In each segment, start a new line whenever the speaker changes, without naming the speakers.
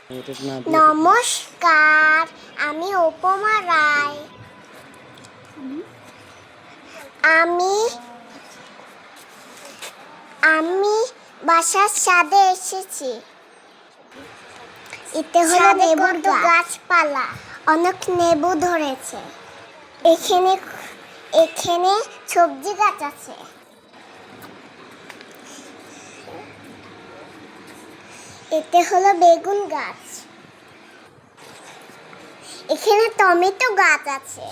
নমস্কার, আমি উপমা রায়। আমি আমি বাসার ছাদে এসেছি। এতে হলো লেবুর গাছপালা, অনেক লেবু ধরেছে। এখানে সবজি গাছ আছে। এতে হলো বেগুন গাছ। এখানে টমেটো গাছ আছে,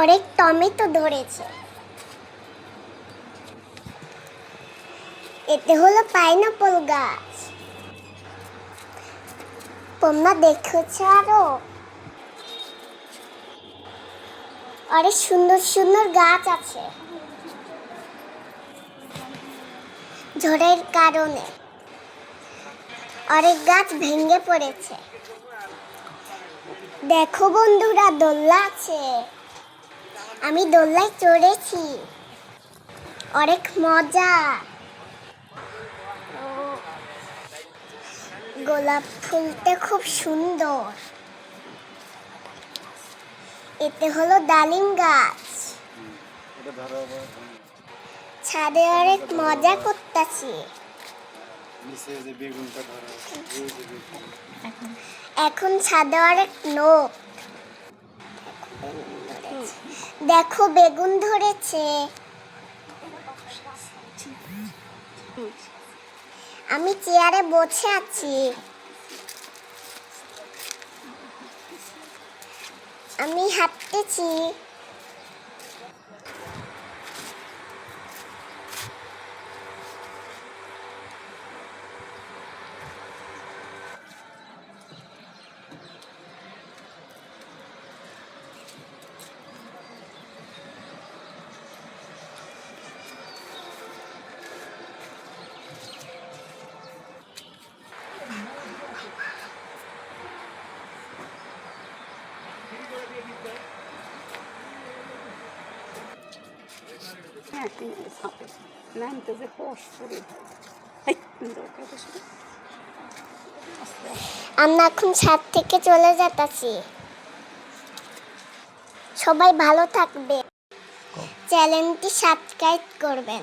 অনেক টমেটো ধরেছে। এতে হলো পাইনাপল গাছ। তোমরা দেখেছো আরো অনেক সুন্দর সুন্দর গাছ আছে। ঝড়ের কারণে অনেক গাছ ভেঙে পড়েছে। দেখো বন্ধুরা, দোলনা আছে। আমি দোলনায় চড়েছি, অনেক মজা। গোলাপ ফুলটা খুব সুন্দর। এতে হলো ডালিম গাছ। ছাদে অনেক মজা করতেছি। এখন ছাদে অনেক লোক। দেখো বেগুন ধরেছে। আমি চেয়ারে বসে আছি। আমি হাঁটতেছি। আমরা এখন ছাদ থেকে চলে যেতেছি। সবাই ভালো থাকবে। চ্যানেলটি সাবস্ক্রাইব করবেন।